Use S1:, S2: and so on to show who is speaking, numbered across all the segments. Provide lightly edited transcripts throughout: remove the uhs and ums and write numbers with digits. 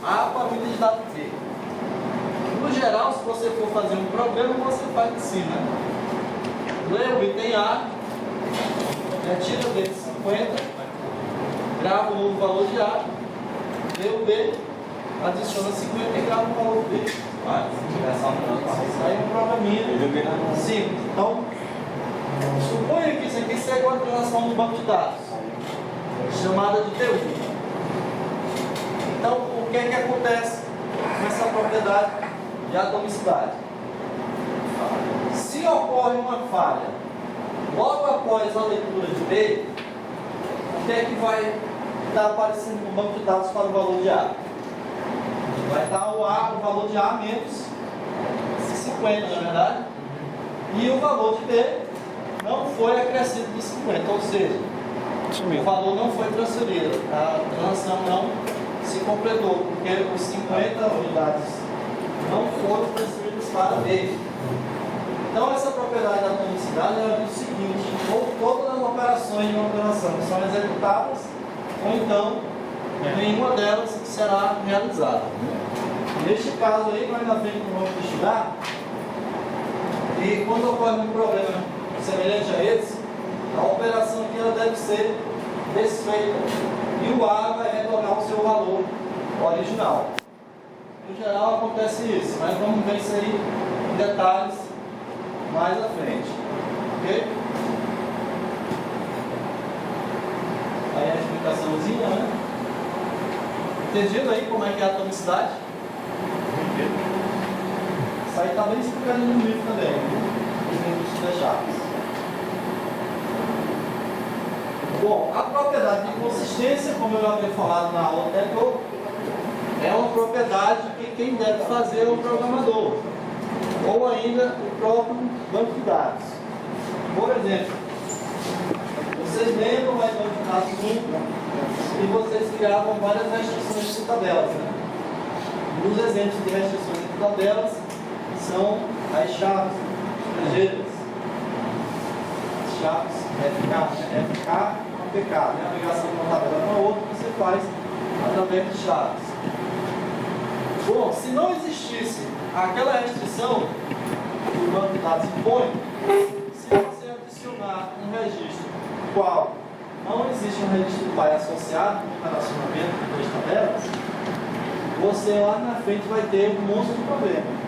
S1: A com a vida de dado B. No geral, se você for fazer um problema, você faz assim, né? Lê o item A, retira dele 50, grava o novo valor de A, lê o B, adiciona 50 e grava o valor B. Isso aí é um probleminha simples. Então, suponha que isso aqui seja uma transação no banco de dados, chamada de T1. Então, o que é que acontece com essa propriedade de atomicidade? Se ocorre uma falha logo após a leitura de B, o que é que vai estar aparecendo no banco de dados para o valor de A? Vai estar o valor de A menos 50, na verdade, e o valor de B não foi acrescido de 50, ou seja, o valor não foi transferido, a transação não se completou, porque os 50 unidades não foram transferidas para B. Então, essa propriedade da atomicidade é o seguinte: ou todas as operações de uma operação são executadas, ou então nenhuma delas será realizada. Neste caso aí, mais na frente vamos estudar, e quando ocorre um problema semelhante a esse, a operação aqui ela deve ser desfeita e o A vai retornar o seu valor original. No geral acontece isso, mas vamos ver isso aí em detalhes mais à frente. Ok? Aí a explicaçãozinha, né? Entendido aí como é que é a atomicidade? Isso aí está bem explicadinho no livro também, viu? Das chaves. Bom, a propriedade de consistência, como eu já havia falado na aula anterior, é uma propriedade que quem deve fazer é o programador, ou ainda o próprio banco de dados. Por exemplo, vocês lembram lá em banco de dados 1 e vocês criavam várias restrições de tabelas, né? E os exemplos de restrições de tabelas são as chaves estrangeiras, as chaves FK, APK, né? A ligação de uma tabela para outra você faz através de chaves. Bom, se não existisse aquela restrição que o banco de dados impõe, se você adicionar um registro qual não existe um registro pai associado no relacionamento de duas tabelas, você lá na frente vai ter um monte de problema.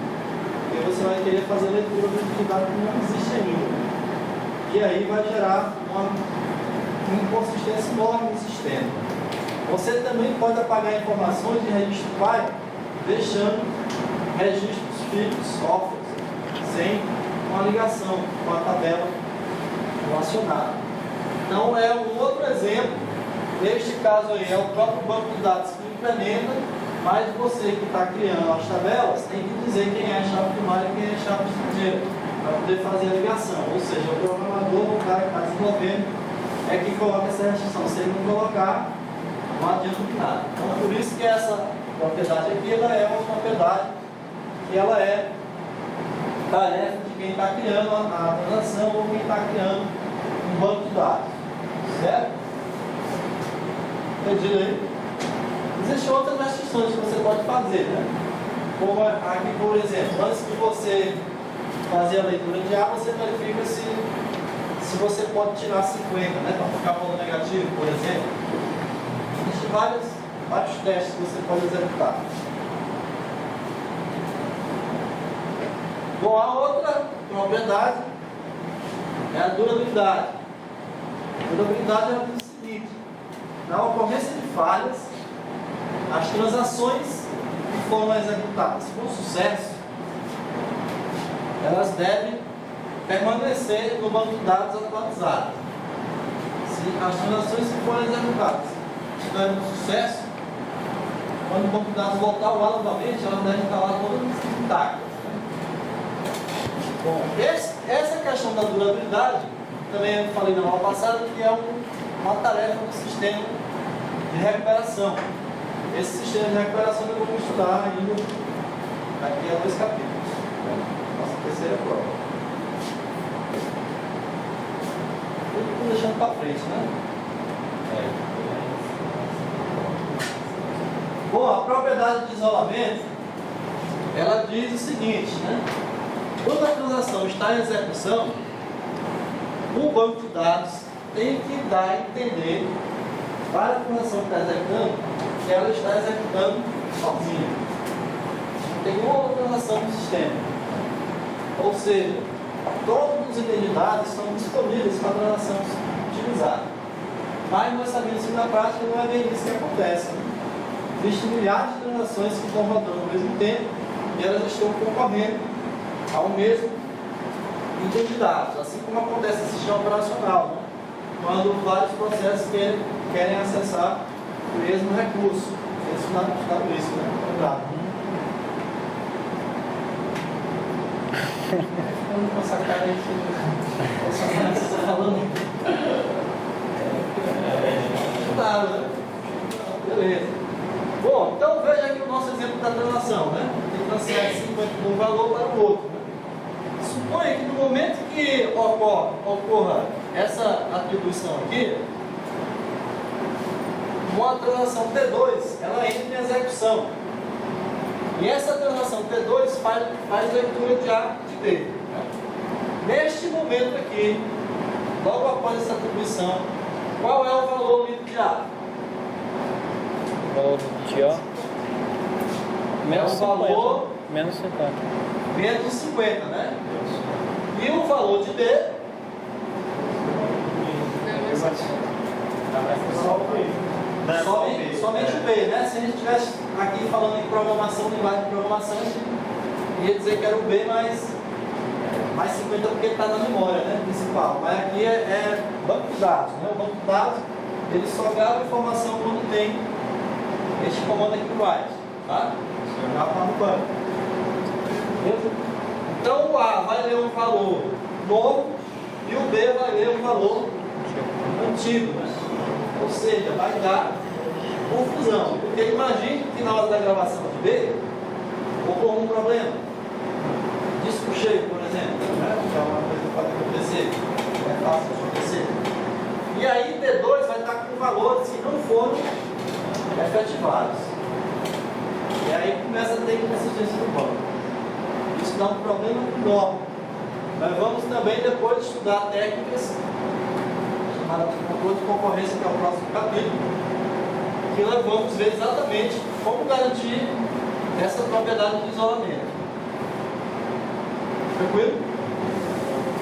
S1: Porque você vai querer fazer leitura de dado que não existe ainda. E aí vai gerar uma inconsistência enorme no sistema. Você também pode apagar informações de registro pai, deixando registros fixos, órfãos, sem uma ligação com a tabela relacionada. Então é um outro exemplo. Neste caso aí é o próprio banco de dados que implementa, mas você que está criando as tabelas tem que dizer quem é a chave primária e quem é a chave estrangeira, para poder fazer a ligação. Ou seja, o programador, o cara que está desenvolvendo, é que coloca essa restrição. Se ele não colocar, não adianta de nada. Então, por isso que essa propriedade aqui ela é uma propriedade que ela é tarefa de quem está criando a transação ou quem está criando um banco de dados. Certo? Entendido aí? Existem outras restrições que você pode fazer, né? Como aqui, por exemplo, antes de você fazer a leitura de A, você verifica se você pode tirar 50, né? Para ficar valor negativo, por exemplo. Existem vários testes que você pode executar. Bom, a outra propriedade é a durabilidade. A durabilidade é o seguinte: na ocorrência de falhas, as transações que foram executadas com sucesso, elas devem permanecer no banco de dados atualizado. Se as transações que foram executadas estiverem com sucesso, quando o banco de dados voltar ao ar novamente, elas devem estar lá todas intactas. Bom, essa questão da durabilidade, também eu falei na aula passada, que é uma tarefa do sistema de recuperação. Esse sistema de recuperação eu vou estudar ainda daqui a 2 capítulos. Nossa terceira prova. Estou deixando para frente, né? Bom, a propriedade de isolamento, ela diz o seguinte, né? Quando a transação está em execução, o banco de dados tem que dar a entender para a transação que está executando que ela está executando sozinha. Não tem nenhuma outra transação no sistema. Ou seja, todos os itens de dados estão disponíveis para a transação utilizar. Mas nós sabemos que na prática não é bem isso que acontece. Né? Existem milhares de transações que estão rodando ao mesmo tempo e elas estão concorrendo ao mesmo item de dados, assim como acontece no sistema operacional, né? Quando vários processos querem acessar o mesmo recurso. Vocês estudaram isso, né? Lembrado. Ficando com essa cara aí que você está falando. Claro, né? Beleza. Bom, então veja aqui o nosso exemplo da transação, né? Tem transferir 50 de um valor para o outro. Né? Suponha que no momento que ocorra essa atribuição aqui, uma transação T2, ela entra em execução. E essa transação T2 faz leitura de A de B. Né? Neste momento aqui, logo após essa atribuição, qual é o valor livre de A?
S2: O valor de A? Menos 50.
S1: Valor
S2: menos 50.
S1: Menos 50, né? E o valor de B? Somente o B, né? Se a gente estivesse aqui falando em programação, linguagem de programação, a gente ia dizer que era o B mais 50 porque ele está na memória, né? Principal. Mas aqui é banco de dados, né? O banco de dados, ele só grava informação quando tem este comando aqui no write, tá? Você grava lá no banco. Beleza? Então o A vai ler um valor novo e o B vai ler um valor antigo, né? Ou seja, vai dar confusão. Porque imagine que na hora da gravação de B ocorra um problema. Disco cheio, por exemplo, né? Que é uma coisa que pode acontecer, é fácil de acontecer. E aí D2 vai estar com valores que não foram efetivados. E aí começa a ter inconsistência no banco. Isso dá um problema enorme. Nós vamos também depois estudar técnicas chamadas de controle de concorrência, que é o próximo capítulo, que nós vamos ver exatamente como garantir essa propriedade de isolamento. Tranquilo?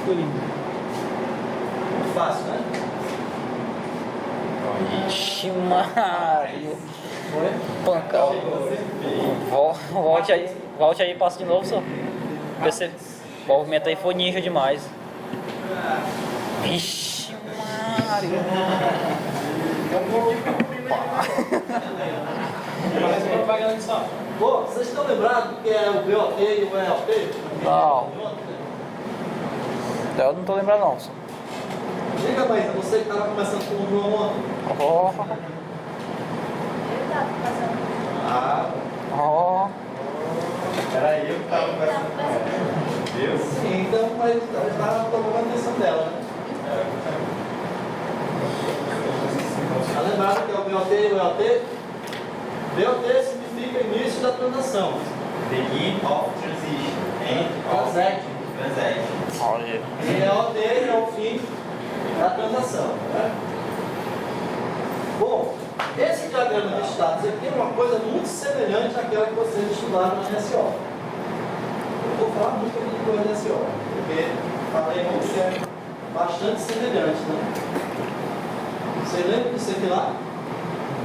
S1: Muito fácil, né?
S2: Ixi, Maria.
S1: Foi?
S2: Pancada. Volte aí e passa de novo, só. Esse movimento aí foi ninja demais. Ixi, Maria.
S1: Bom, vocês estão lembrados do que é o BOT e o ELT?
S2: Não. Eu não tô lembrando não, só.
S1: Diga, Maísa, você que estava conversando com o João ontem.
S2: Oh.
S1: Ah,
S2: Oh.
S3: Era eu que estava conversando com ela. Eu?
S1: sim, então mas eu estava tomando a atenção dela, né? Está lembrado que é o BOT e o ELT? BOT significa início da transação.
S3: Begin of transition.
S1: Transaction.
S2: Olha.
S1: E ELT é o fim da transação. Né? Bom, esse diagrama de status aqui é uma coisa muito semelhante àquela que vocês estudaram na SO. Eu vou falar muito aqui de coisa da SO, porque falei muito que é bastante semelhante, né? Você lembra disso aqui lá?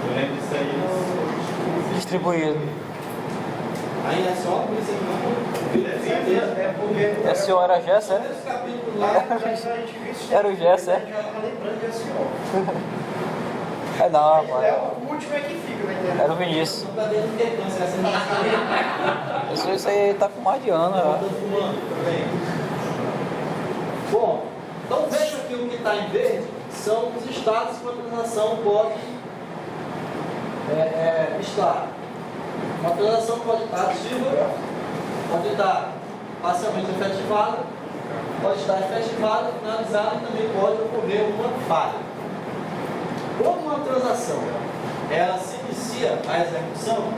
S3: Eu lembro disso aí.
S2: Distribuído.
S1: Aí é só por isso aqui não.
S3: É porque.
S2: SO era Gess, é?
S1: Esse capítulo lá.
S2: Era o Gess, é?
S3: Já tá lembrando de SO.
S2: É não,
S3: É
S2: rapaz.
S3: o último é que fica, vai entender?
S2: Era o Vinícius.
S1: Não tá dentro de implicância, essa não
S2: Isso aí tá com mais de ano,
S1: tá
S2: já.
S1: fumando também. Bom, então veja que o que está em verde são os estados que uma transação pode estar. Uma transação pode estar ativa, pode estar parcialmente efetivada, pode estar efetivada, finalizada e também pode ocorrer uma falha. Como uma transação ela se inicia a execução,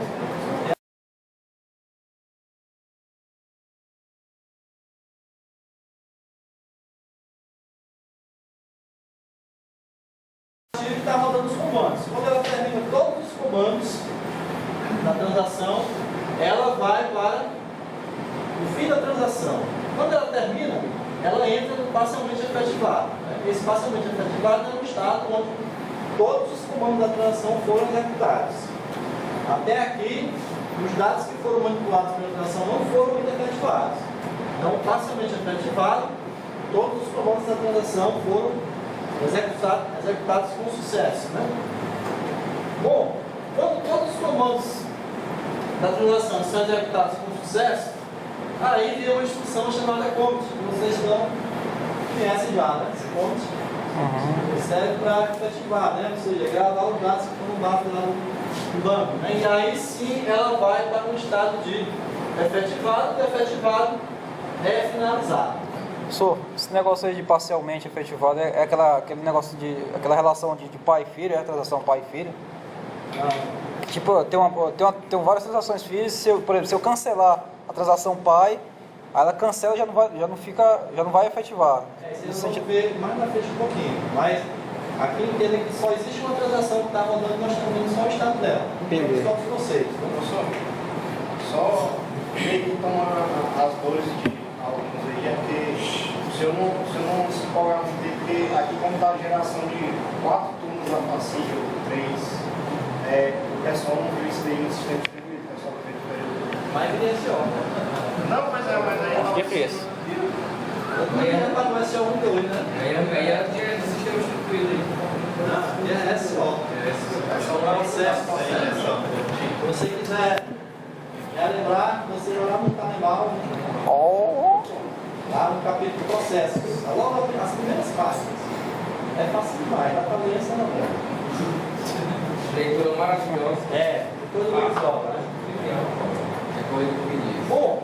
S1: que está rodando os comandos. Quando ela termina todos os comandos da transação, ela vai para o fim da transação. Quando ela termina, ela entra no parcialmente efetivado. Esse parcialmente efetivado é um estado onde todos os comandos da transação foram executados. Até aqui, os dados que foram manipulados pela transação não foram ainda efetivados. Então, parcialmente efetivado, todos os comandos da transação foram executados com sucesso. Né? Bom, quando todos os comandos da transação são executados com sucesso, aí vem uma instrução chamada commit, que vocês conhecem já, né? Esse commit serve para efetivar, né? Ou seja, gravar os dados que estão no buffer lá no banco. Né? E aí sim ela vai para um estado de efetivado, e efetivado é finalizado.
S4: Esse negócio aí de parcialmente efetivado é aquele negócio aquela relação de pai e filho, é a transação pai e filho. Tipo, tem várias transações filhas, por exemplo, se eu cancelar a transação pai, aí ela cancela e já não vai efetivar.
S1: Vocês vão ver mais na frente um pouquinho, mas aqui entendem que só existe uma transação que está rodando e nós estamos vendo só o estado dela.
S4: Entendi.
S1: Só para vocês.
S3: Professor, só meio que estão as dores de alguns aí, é porque se eu não se empolgar muito, porque aqui como está a geração de 4 turnos a passiva, 3, o pessoal não viu isso daí no sistema distribuído, o pessoal fez o período.
S1: Mas evidenciou.
S3: Não, mas aí...
S4: Que fez?
S1: Aí é para não ser algum doido, né?
S5: Aí é do sistema distribuído aí.
S1: Não, é SO. É só um processo. Se você quiser lembrar, você vai lá no canal, lá no capítulo processos. Logo as primeiras páginas. É fácil demais, dá para ler essa novela.
S5: Leitura maravilhosa.
S1: Depois eu resolvo, né?
S5: É coisa do Vinícius.
S1: Bom,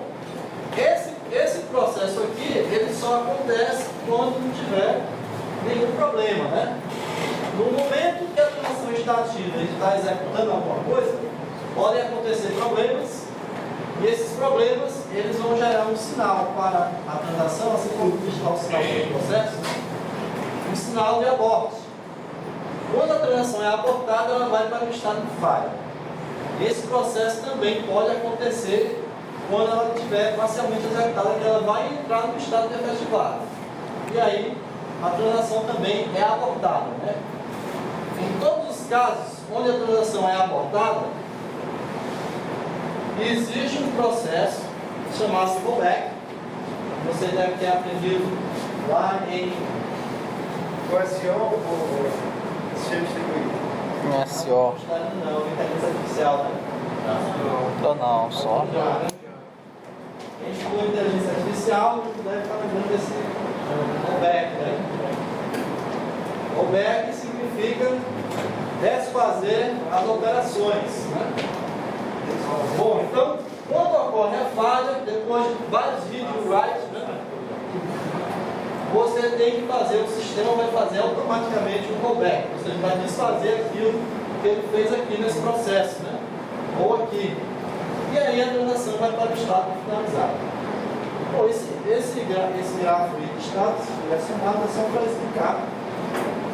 S1: esse processo aqui, ele só acontece quando não tiver nenhum problema, né? No momento que a transação está ativa e está executando alguma coisa, podem acontecer problemas, e esses problemas, eles vão gerar um sinal para a transação, assim como está o sinal do processo, um sinal de aborto. Quando a transação é abortada, ela vai para o estado de falha. Esse processo também pode acontecer quando ela estiver parcialmente executada, que ela vai entrar no estado de efetivado. E aí, a transação também é abortada. Né? Em todos os casos onde a transação é abortada, existe um processo chamado rollback. Você deve ter aprendido lá em
S3: O SEO ou sistema distribuído?
S4: SO.
S1: Não, inteligência artificial, né?
S4: Não, só.
S1: Quem estudou inteligência artificial deve estar lembrando desse rollback, né? Rollback significa desfazer as operações, né? Bom, então, quando ocorre a falha, depois de vários read e write, né? Você tem que fazer, o sistema vai fazer automaticamente um rollback, ou seja, vai desfazer aquilo que ele fez aqui nesse processo, né? Ou aqui. E aí a transação vai para o estado finalizado. Bom, esse gráfico aí de status direcionado é só para explicar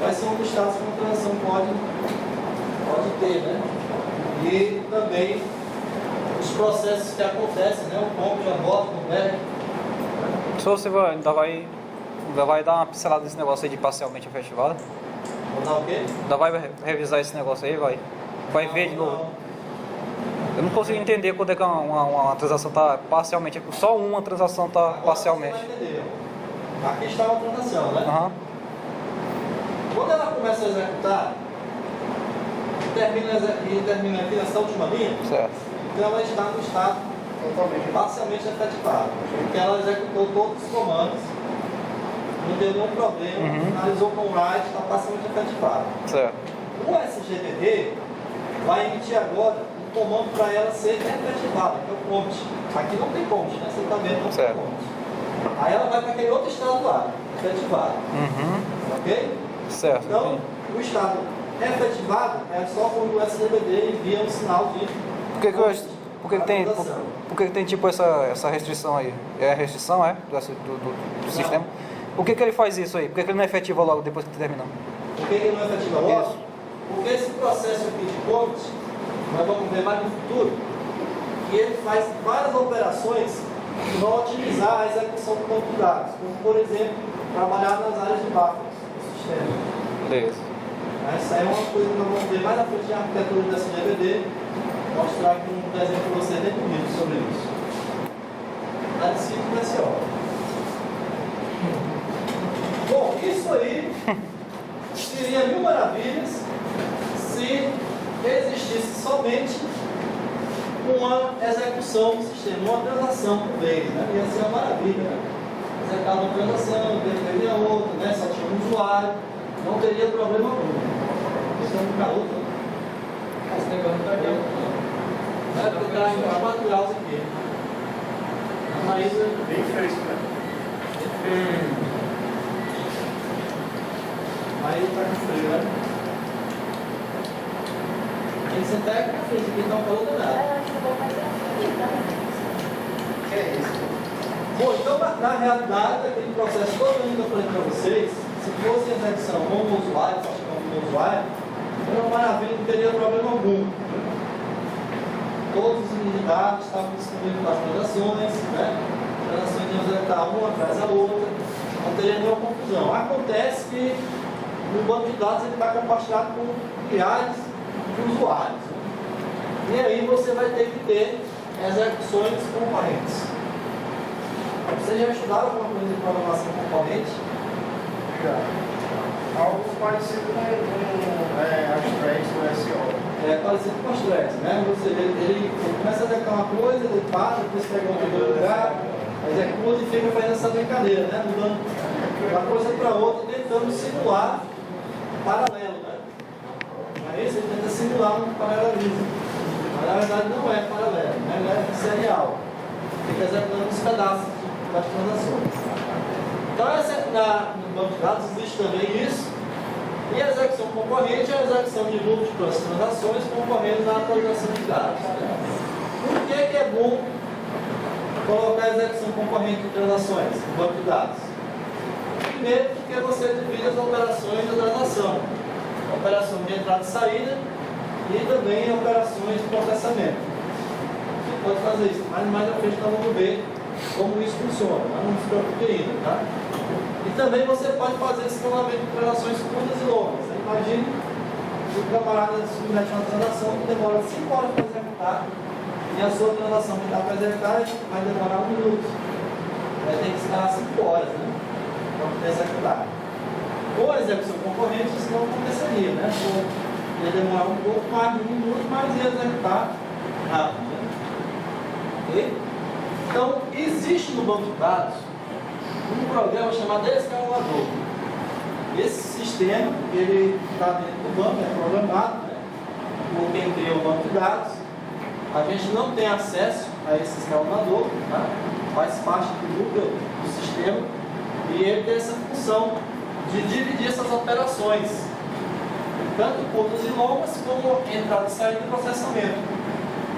S1: quais são os estados que uma transação pode ter, né? E também os processos que acontecem, né? O ponto de aborto, o back.
S4: Só você ainda vai dar uma pincelada nesse negócio aí de parcialmente efetivado?
S1: Vou dar o quê?
S4: Ainda vai revisar esse negócio aí, vai ver de novo.
S1: Não.
S4: Eu não consigo entender quando é que uma transação está parcialmente, só uma transação está
S1: Agora
S4: parcialmente.
S1: você vai entender. Aqui está uma transação, né?
S4: Aham.
S1: Quando ela começa a executar, termina aqui nessa última linha,
S4: Certo.
S1: então ela está no estado
S3: Totalmente.
S1: parcialmente efetivado, porque ela executou todos os comandos, não deu nenhum problema, finalizou com o write, está parcialmente efetivado.
S4: Certo.
S1: O SGDD vai emitir agora um comando para ela ser efetivada, que é o commit. Aqui não tem commit, né? Você está vendo, não tem
S4: Certo.
S1: commit. Aí ela vai para aquele outro estado lá, efetivado. Ok?
S4: Certo.
S1: Então, o estado efetivado é só quando o SDBD envia um sinal de...
S4: Por que tem tipo essa restrição aí? É a restrição, do sistema? Por que ele faz isso aí? Por que ele não efetiva logo depois que terminar?
S1: Por que ele não efetiva logo?
S4: Isso.
S1: Porque esse processo aqui de commit, nós vamos ver mais no futuro, que ele faz várias operações que vão otimizar a execução do banco de dados, como por exemplo, trabalhar nas áreas de buffers do sistema.
S4: Beleza.
S1: Essa é uma coisa que nós vamos ver mais na frente na arquitetura do SDBD, mostrar aqui um desenho para você bem bonito sobre isso. Está descrito nesse ordem. Bom, isso aí seria mil maravilhas se existisse somente uma execução do sistema, uma transação por vez, né? Ia ser uma maravilha, né? Executar uma transação, teria outra, né? Só tinha um usuário, não teria problema algum. Isso é um calor. Esse negócio não está aqui. Vai ficar em 4 graus aqui. A Maísa
S3: Bem fresco, né?
S1: Aí tá com frio, né? Tem que sentar aqui na frente, aqui tá um calor danado.
S3: Que é isso?
S1: Bom, então na realidade, aquele processo todo que eu falei para vocês, se fosse execução como usuário, só como usuário, era uma maravilha, não teria problema algum. Todos os dados estavam disponíveis para as transações, né? As transações iam executar uma atrás da outra, não teria nenhuma confusão. Acontece que no banco de dados ele está compartilhado com milhares de usuários. Né? E aí você vai ter que ter execuções concorrentes. Vocês já estudaram alguma coisa de programação concorrente?
S3: Já. Algo parecido com Abstract ou SO.
S1: É parecido com as threads, né? Você, ele começa a executar uma coisa, ele para, depois pega um outro lugar, executa e fica fazendo essa brincadeira, né? Mudando uma coisa para outra, tentando simular paralelo, né? Não é isso? Ele tenta simular um paralelismo. Mas na verdade não é paralelo, né? Ele é serial. Fica executando os pedaços das transações. Então, no banco de dados existe também isso. E a execução concorrente é a execução de múltiplas transações concorrendo na atualização de dados. Por que é bom colocar a execução concorrente de transações no banco de dados? Primeiro, porque você divide as operações da transação. Operação de entrada e saída e também operações de processamento. Você pode fazer isso, mas mais à frente nós vamos ver como isso funciona, mas não se preocupe ainda, tá? E também você pode fazer esse escalamento de transações curtas e longas. Você imagine que o camarada submete uma transação que demora 5 horas para executar e a sua transação que está para executar vai demorar 1 minuto. Vai ter que escalar 5 horas, né? Para poder executar. Com a execução concorrente isso não aconteceria, né? Ia demorar um pouco mais de 1 minuto, mas ia executar rápido, né? Ok? Então, existe no banco de dados um programa chamado escalador. Esse sistema, ele está dentro do banco, é programado, né? Por quem cria o banco de dados. A gente não tem acesso a esse escalador, tá? Faz parte do núcleo do sistema e ele tem essa função de dividir essas operações, tanto curtas e longas, como entrada e saída e processamento.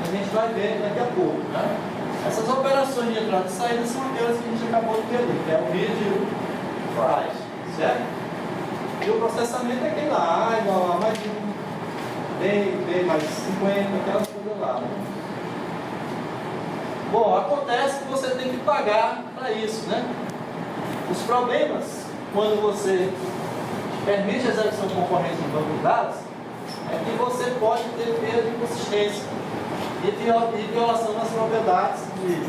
S1: A gente vai ver daqui a pouco, né? Essas operações de entrada e saída são aquelas que a gente acabou de ver ali, que é o read e o write, certo? E o processamento é aquele lá, A igual a mais 1, B mais 50, aquelas coisas lá. Né? Bom, acontece que você tem que pagar para isso, né? Os problemas, quando você permite a execução concorrente no banco de dados, é que você pode ter perda de consistência e violação das propriedades de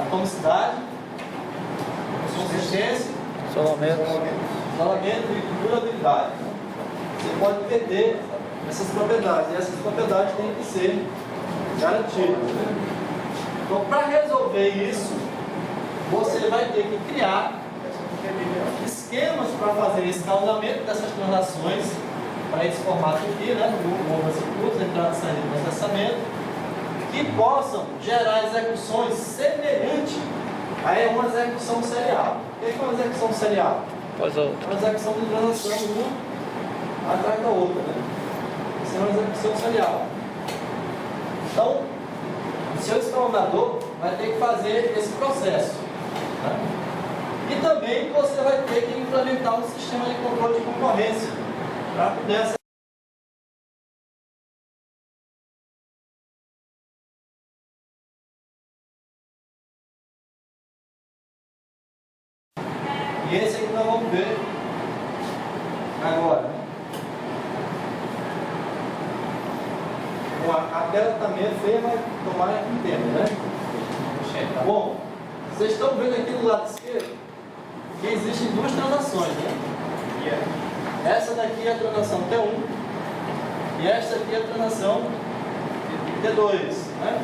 S1: atomicidade, consistência, isolamento e durabilidade. Você pode perder essas propriedades, e essas propriedades têm que ser garantidas. Então, para resolver isso, você vai ter que criar esquemas para fazer esse escalonamento dessas transações para esse formato aqui, né, longas e curtas, entrada, saída e processamento, que possam gerar execuções semelhantes a uma execução serial. O que é uma execução serial?
S2: Pois outro.
S1: Uma execução de transação 1 atrás da outra, né? Isso é uma execução serial. Então, o seu escalonador vai ter que fazer esse processo. Né? E também você vai ter que implementar um sistema de controle de concorrência para poder acessar. E esse aqui nós vamos ver agora. Bom, a tela também é feia, mas tomara que entenda, né? Bom, vocês estão vendo aqui do lado esquerdo que existem duas transações, né? Essa daqui é a transação T1 e esta aqui é a transação T2, né?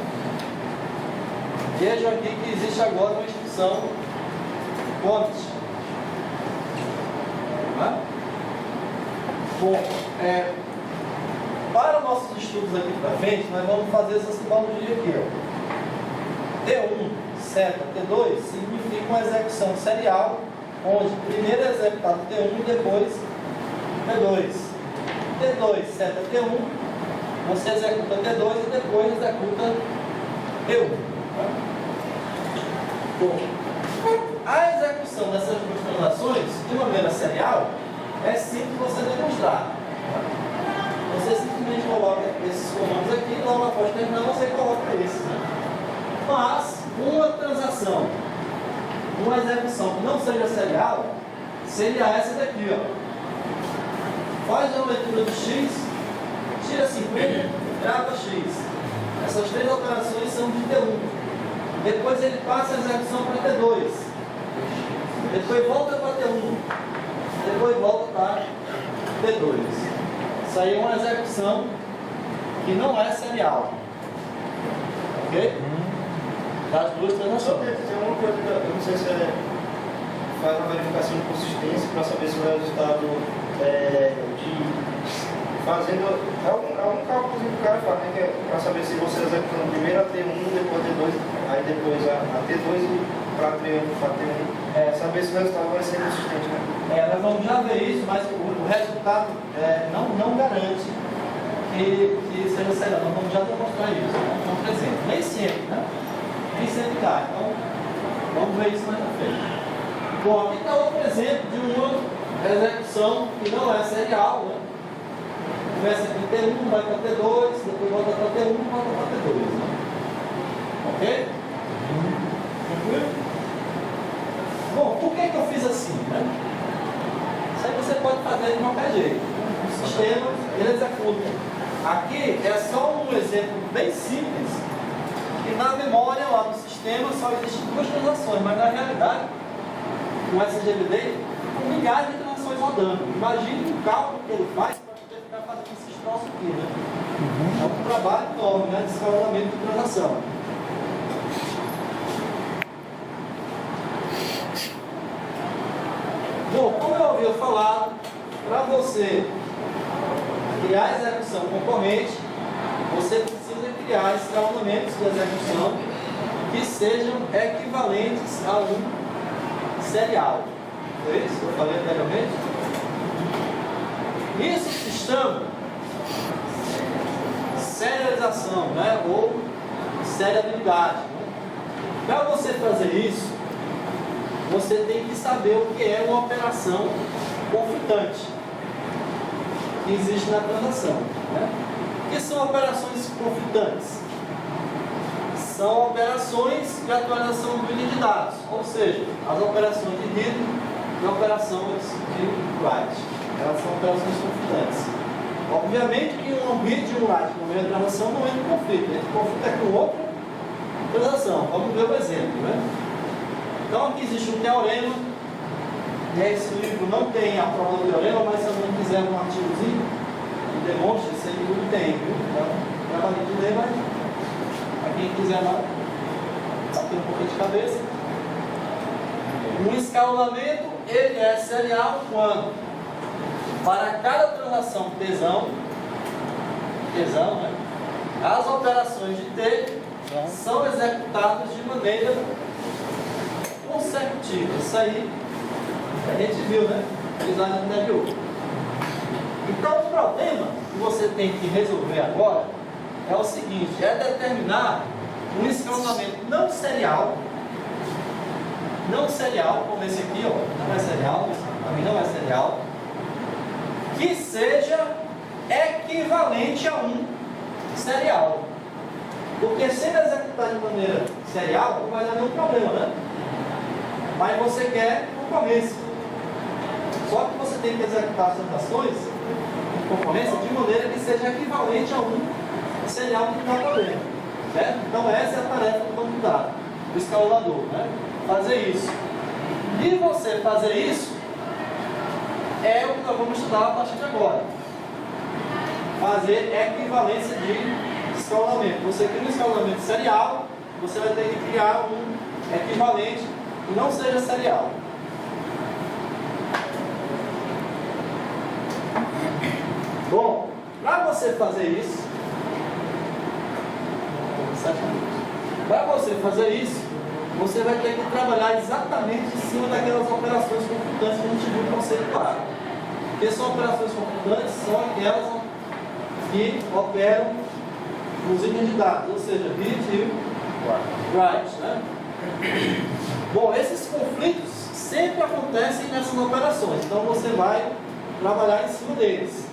S1: Vejam aqui que existe agora uma instrução COMIT. Né? Bom, para nossos estudos aqui para frente, nós vamos fazer essa simbologia aqui. Ó. T1, seta, T2 significa uma execução serial, onde primeiro é executado T1 e depois T2. T2, seta, T1, você executa T2 e depois executa T1. Tá? Bom, a execução dessas duas transações de maneira serial é simples você demonstrar. Você simplesmente coloca esses comandos aqui e logo após terminar você coloca esses. Né? Mas uma transação, uma execução que não seja serial, seria essa daqui. Ó. Faz uma leitura do X, tira 50, grava X. Essas três operações são de T1. Depois ele passa a execução para T2. Depois volta para T1. Depois volta para T2. Isso aí é uma execução que não é serial. Ok? Das duas
S3: Só
S1: transações.
S3: tem uma coisa que eu não sei se é faz uma verificação de consistência para saber se o resultado de fazendo um cálculo que o cara faz, né? Que é para saber se você executando primeiro a T1, depois a T2, aí depois a T2 para T1, saber se o resultado vai ser consistente, né?
S1: Nós vamos já ver isso, mas o resultado não garante que seja serial. Nós vamos já demonstrar isso, né? Então, por exemplo, nem sempre, né? Nem sempre dá. Então, vamos ver isso mais na frente. Bom, aqui está outro exemplo de uma execução que não é serial, né? Começa aqui em T1, vai para T2, depois volta para T1 e volta para T2. Né? Ok? Tranquilo? Bom, por que eu fiz assim? Né? Isso aí você pode fazer de qualquer jeito. O sistema, ele executa. Aqui é só um exemplo bem simples, que na memória lá no sistema só existem duas transações, mas na realidade, com essa GBD, com milhares de transações rodando. Imagine o cálculo que ele faz para poder ficar fazendo esses troços aqui, né? É um trabalho enorme, né? De escalonamento de transação. Bom, como eu havia falado, para você criar a execução concorrente, você precisa criar escalonamentos de execução que sejam equivalentes a um serial. Foi isso que eu falei anteriormente? Isso se chama serialização, né? Ou seriabilidade. Né? Para você fazer isso, você tem que saber o que é uma operação conflitante que existe na transação. Né? O que são operações conflitantes? São operações de atualização do linha de dados, ou seja, as operações de read e operações de write. Elas são operações conflitantes. Obviamente que um read e um write no meio da transação não entra em conflito. Entra em conflito é com outra transação. Vamos ver o exemplo. Né? Então aqui existe um teorema. Esse livro não tem a prova do teorema, mas se alguém quiser um artigozinho que demonstre, isso aí tudo tem. Viu? Então, trabalho de ler, mas para quem quiser lá, bater um pouquinho de cabeça. Um escalonamento, ele é serial quando, para cada transação tesão, né, as operações de T são executadas de maneira consecutiva. Isso aí a gente viu, né? Design anterior. Então o problema que você tem que resolver agora é o seguinte, é determinar um escalonamento não serial, como esse aqui, ó, não é serial, também não é serial, que seja equivalente a um serial. Porque se ele executar de maneira serial, não vai dar nenhum problema, né? Mas você quer concorrência. Só que você tem que executar as transações de concorrência de maneira que seja equivalente a um serial que não dá problema. Certo? Então essa é a tarefa do banco de dados, do escalonador, né? Fazer isso. E você fazer isso é o que nós vamos estudar a partir de agora. Fazer equivalência de escalonamento. Você cria um escalonamento serial, você vai ter que criar um equivalente que não seja serial. Bom, para você fazer isso, você vai ter que trabalhar exatamente em cima daquelas operações confutantes que a gente viu no conceito claro. Porque são operações confutantes, são aquelas que operam nos itens de dados, ou seja, read e write, né? Bom, esses conflitos sempre acontecem nessas operações, então você vai trabalhar em cima deles.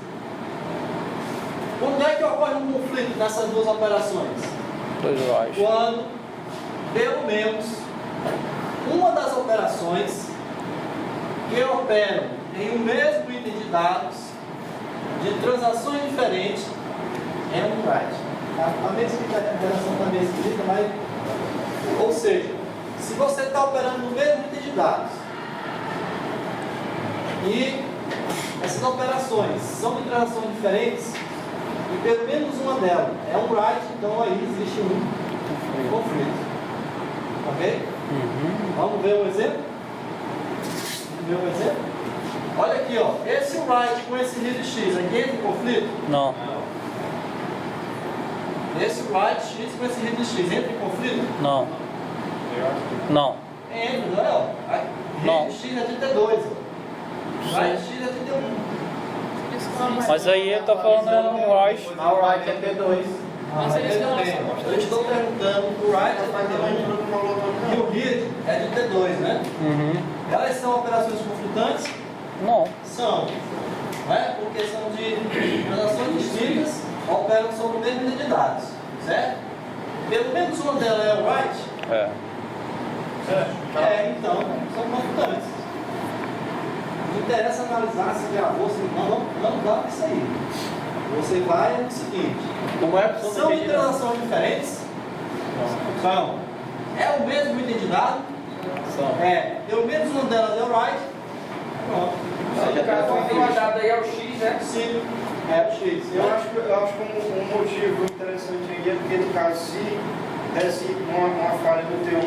S1: Quando é que ocorre um conflito nessas duas operações? Quando, pelo menos, uma das operações que operam em um mesmo item de dados, de transações diferentes, é um write. A mesma operação está meio escrita, mas... Ou seja, se você está operando no mesmo item de dados e essas operações são de transações diferentes, e pelo menos uma delas é um write, então aí existe um conflito. Ok? Vamos ver um exemplo? Olha aqui, ó. Esse write com esse read x aqui entra em conflito?
S2: Não.
S1: Esse write x com esse read x entra em conflito?
S2: Não. Não.
S1: Entra, não é?
S2: Não.
S1: Read x é 32. Write x é 31.
S2: Mas aí ele tá falando write.
S1: O write é T2. Eu estou perguntando, o write é T1 e o read é de T2, né? Elas são operações conflitantes?
S2: Não.
S1: São. Não é? Porque são de transações distintas, operam sobre o mesmo item de dados. Certo? Pelo menos uma delas é o write?
S2: É.
S1: Então, são conflitantes. Não interessa analisar se gravou, se não dá para isso aí. Você vai no seguinte: são de transações diferentes? São. É o mesmo item de dado? É. Pelo menos uma delas é o write? Pronto.
S5: O dado aí é o X, né?
S1: Sim. É o X.
S3: Eu acho que um motivo interessante aí é porque, no caso, se desse uma falha no T1,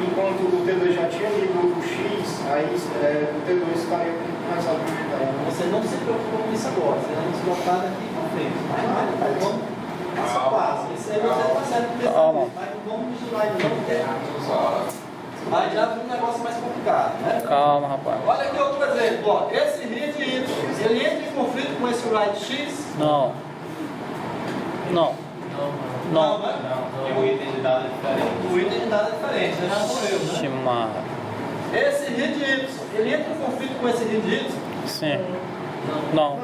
S3: enquanto o T2 já tinha lido o X, aí o T2 estaria mais argumentado.
S1: Você não se preocupa com isso agora, você vai nos botar daqui para frente. Mas vamos passo a passo. Isso aí você está certo pensando, mas não vamos misturar ele não, porque vai já para um negócio mais complicado, né?
S2: Calma, rapaz.
S1: Olha aqui outro exemplo, ó. Esse read y, ele entra em conflito com esse write x?
S2: Não. Não. Não.
S1: Né?
S6: Não, o item de dado é diferente.
S1: O item de dado é diferente, já morreu, né?
S2: Chimar.
S1: Esse read y, ele entra em conflito com esse read y?
S2: Sim. Não.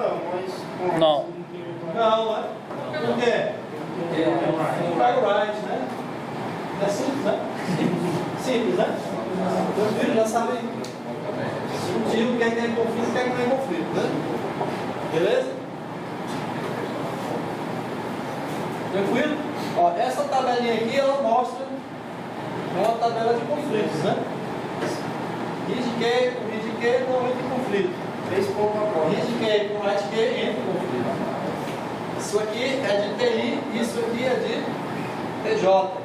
S2: Não.
S1: Não, né? Por quê? Vai o write, né? É simples, né? Simples, né? Os filhos já sabem discutir o que é conflito e o que não é conflito, né? Beleza? Tranquilo? Ó, essa tabelinha aqui, ela mostra uma tabela de conflitos, né? Read K com entra em conflito. 3 pontos agora. Read K com write K entra em conflito. Isso aqui é de TI, isso aqui é de TJ.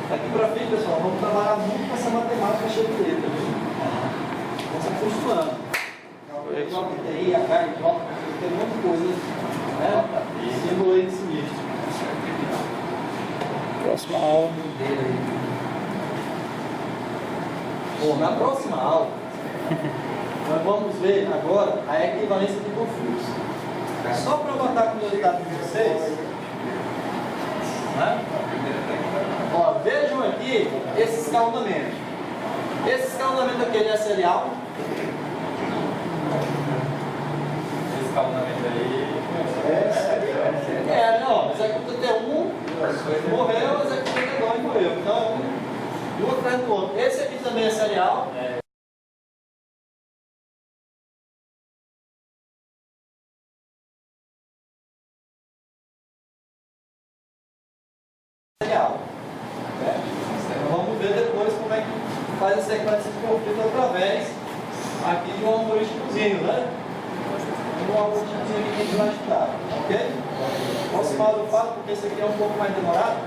S1: Daqui para frente, pessoal, vamos trabalhar muito com essa matemática cheia de letras. Vamos se acostumando. TI, H, J, tem um monte de coisa, né? Símbolo aí de sinistro.
S2: Próxima aula.
S1: Bom, na próxima aula, Nós vamos ver agora a equivalência de conflitos. Só para botar a curiosidade de vocês, né? Ó, vejam aqui esse escalonamento. Esse escalonamento aqui ele é serial.
S6: Esse escalonamento aí.
S1: Não, mas aqui o TT1 morreu, mas aqui o TT2 morreu. Então, um atrás do outro. Esse aqui também é serial. Serial. Então, vamos ver depois como é que faz a sequência de conflito através aqui de um algoritmozinho, né? Um algoritmozinho aqui que a gente vai estudar, ok? Posso falar do fato porque esse aqui é um pouco mais demorado?